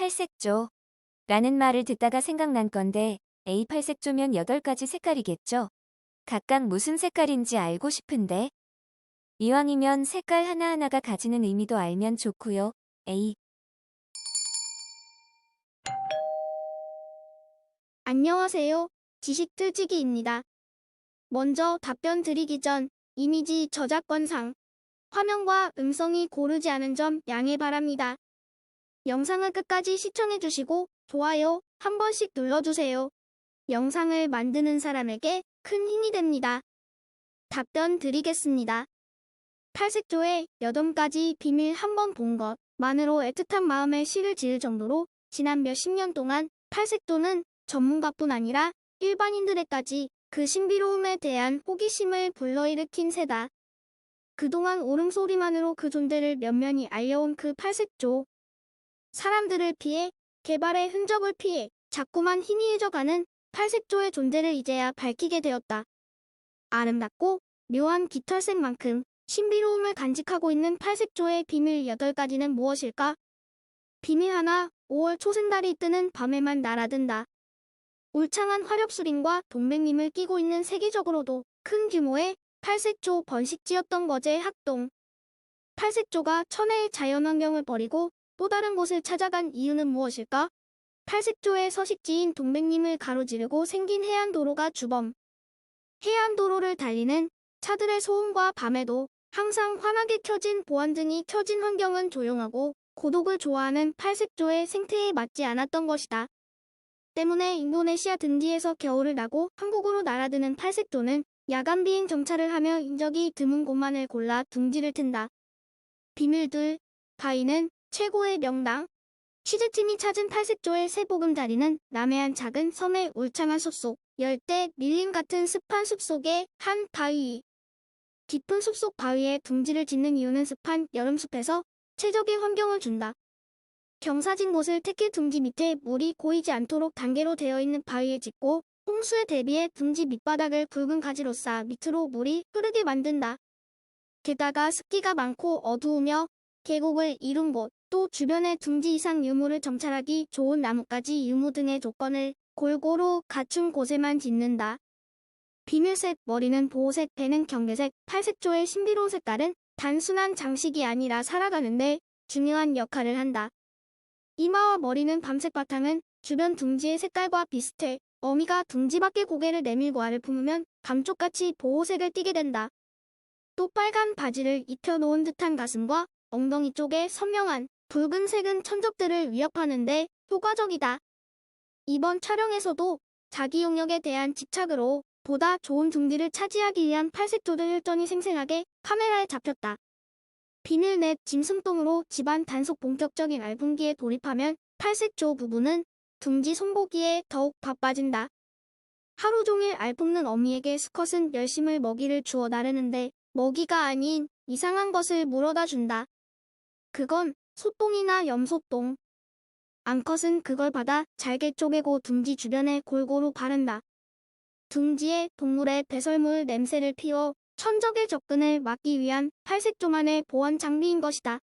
팔색조 라는 말을 듣다가 생각난 건데 A 팔색조면 8가지 색깔이겠죠? 각각 무슨 색깔인지 알고 싶은데 이왕이면 색깔 하나하나가 가지는 의미도 알면 좋고요. A. 안녕하세요. 지식틀치기입니다. 먼저 답변 드리기 전 이미지 저작권상 화면과 음성이 고르지 않은 점 양해 바랍니다. 영상을 끝까지 시청해주시고 좋아요 한 번씩 눌러주세요. 영상을 만드는 사람에게 큰 힘이 됩니다. 답변 드리겠습니다. 팔색조의 8가지 비밀 한 번 본 것만으로 애틋한 마음에 시를 지을 정도로 지난 몇십 년 동안 팔색조는 전문가뿐 아니라 일반인들에까지 그 신비로움에 대한 호기심을 불러일으킨 새다. 그동안 울음소리만으로 그 존재를 면면히 알려온 그 팔색조. 사람들을 피해 개발의 흔적을 피해 자꾸만 희미해져가는 팔색조의 존재를 이제야 밝히게 되었다. 아름답고 묘한 깃털색만큼 신비로움을 간직하고 있는 팔색조의 비밀 8가지는 무엇일까? 비밀 하나, 5월 초승달이 뜨는 밤에만 날아든다. 울창한 화렵수림과 동백님을 끼고 있는 세계적으로도 큰 규모의 팔색조 번식지였던 거제 학동. 팔색조가 천혜의 자연환경을 버리고 또 다른 곳을 찾아간 이유는 무엇일까? 팔색조의 서식지인 동백님을 가로지르고 생긴 해안도로가 주범. 해안도로를 달리는 차들의 소음과 밤에도 항상 환하게 켜진 보안등이 켜진 환경은 조용하고 고독을 좋아하는 팔색조의 생태에 맞지 않았던 것이다. 때문에 인도네시아 등지에서 겨울을 나고 한국으로 날아드는 팔색조는 야간 비행 정찰을 하며 인적이 드문 곳만을 골라 둥지를 튼다. 비밀 둘, 바위는 최고의 명당. 취재팀이 찾은 팔색조의 새 보금자리는 남해안 작은 섬의 울창한 숲속, 열대 밀림 같은 습한 숲속의 한 바위. 깊은 숲속 바위에 둥지를 짓는 이유는 습한 여름숲에서 최적의 환경을 준다. 경사진 곳을 특히 둥지 밑에 물이 고이지 않도록 단계로 되어 있는 바위에 짓고 홍수에 대비해 둥지 밑바닥을 굵은 가지로 쌓아 밑으로 물이 흐르게 만든다. 게다가 습기가 많고 어두우며 계곡을 이룬 곳, 또 주변의 둥지 이상 유물을 정찰하기 좋은 나뭇가지 유무 등의 조건을 골고루 갖춘 곳에만 짓는다. 비밀색, 머리는 보호색, 배는 경계색, 팔색조의 신비로운 색깔은 단순한 장식이 아니라 살아가는데 중요한 역할을 한다. 이마와 머리는 밤색, 바탕은 주변 둥지의 색깔과 비슷해 어미가 둥지 밖에 고개를 내밀고 알을 품으면 감쪽같이 보호색을 띠게 된다. 또 빨간 바지를 입혀놓은 듯한 가슴과 엉덩이 쪽에 선명한 붉은색은 천적들을 위협하는 데 효과적이다. 이번 촬영에서도 자기 용역에 대한 집착으로 보다 좋은 둥지를 차지하기 위한 팔색조들 혈전이 생생하게 카메라에 잡혔다. 비밀 넷, 짐승똥으로 집안 단속 본격적인 알분기에 돌입하면 팔색조 부부는 둥지 손보기에 더욱 바빠진다. 하루 종일 알 뽑는 어미에게 수컷은 열심을 먹이를 주어 나르는데 먹이가 아닌 이상한 것을 물어다 준다. 그건 소똥이나 염소똥. 암컷은 그걸 받아 잘게 쪼개고 둥지 주변에 골고루 바른다. 둥지에 동물의 배설물 냄새를 피워 천적의 접근을 막기 위한 팔색조만의 보안 장비인 것이다.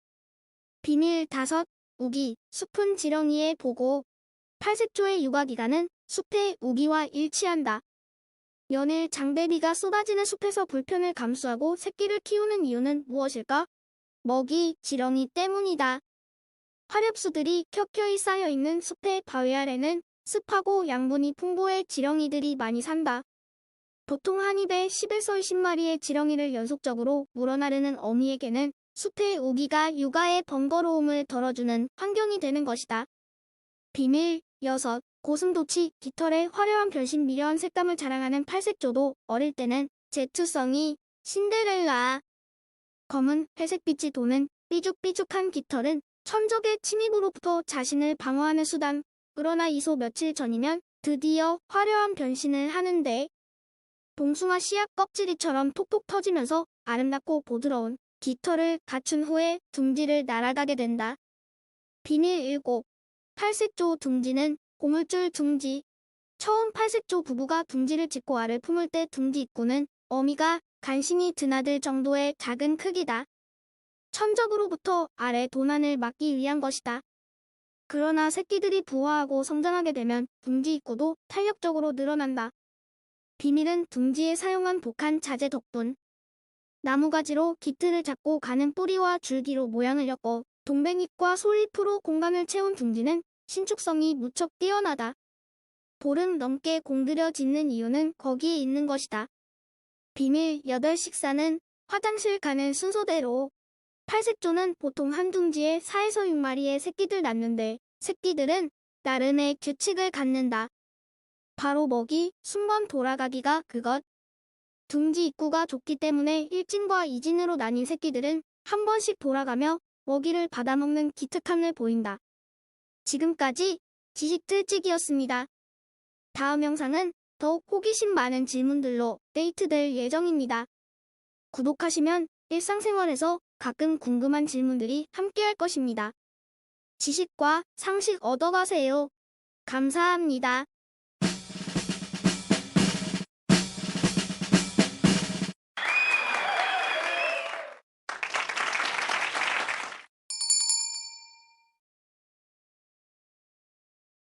비밀 다섯, 우기, 숲은 지렁이의 보고. 팔색조의 육아기간은 숲의 우기와 일치한다. 연일 장대비가 쏟아지는 숲에서 불편을 감수하고 새끼를 키우는 이유는 무엇일까? 먹이, 지렁이 때문이다. 화렵수들이 켜켜이 쌓여있는 숲의 바위 아래는 습하고 양분이 풍부해 지렁이들이 많이 산다. 보통 한 입에 10에서 20마리의 지렁이를 연속적으로 물어나르는 어미에게는 숲의 우기가 육아의 번거로움을 덜어주는 환경이 되는 것이다. 비밀 여섯, 고슴도치, 깃털의 화려한 변신, 미려한 색감을 자랑하는 팔색조도 어릴 때는 제투성이 신데렐라. 검은 회색빛이 도는 삐죽삐죽한 깃털은 천적의 침입으로부터 자신을 방어하는 수단. 그러나 이소 며칠 전이면 드디어 화려한 변신을 하는데 봉숭아 씨앗 껍질이처럼 톡톡 터지면서 아름답고 부드러운 깃털을 갖춘 후에 둥지를 날아가게 된다. 비밀 일곱, 팔색조 둥지는 고물줄 둥지. 처음 팔색조 부부가 둥지를 짓고 알을 품을 때 둥지 입구는 어미가 간신히 드나들 정도의 작은 크기다. 천적으로부터 알의 도난을 막기 위한 것이다. 그러나 새끼들이 부화하고 성장하게 되면 둥지 입구도 탄력적으로 늘어난다. 비밀은 둥지에 사용한 독한 자재 덕분. 나무가지로 기틀을 잡고 가는 뿌리와 줄기로 모양을 엮어 동백잎과 솔잎으로 공간을 채운 둥지는 신축성이 무척 뛰어나다. 보름 넘게 공들여 짓는 이유는 거기에 있는 것이다. 비밀 8식사는 화장실 가는 순서대로. 팔색조는 보통 한 둥지에 4에서 6마리의 새끼들 낳는데 새끼들은 나름의 규칙을 갖는다. 바로 먹이, 순번 돌아가기가 그것. 둥지 입구가 좁기 때문에 1진과 2진으로 나뉜 새끼들은 한 번씩 돌아가며 먹이를 받아먹는 기특함을 보인다. 지금까지 지식틀찌기였습니다. 다음 영상은 더욱 호기심 많은 질문들로 데이트될 예정입니다. 구독하시면 일상생활에서 가끔 궁금한 질문들이 함께할 것입니다. 지식과 상식 얻어가세요. 감사합니다.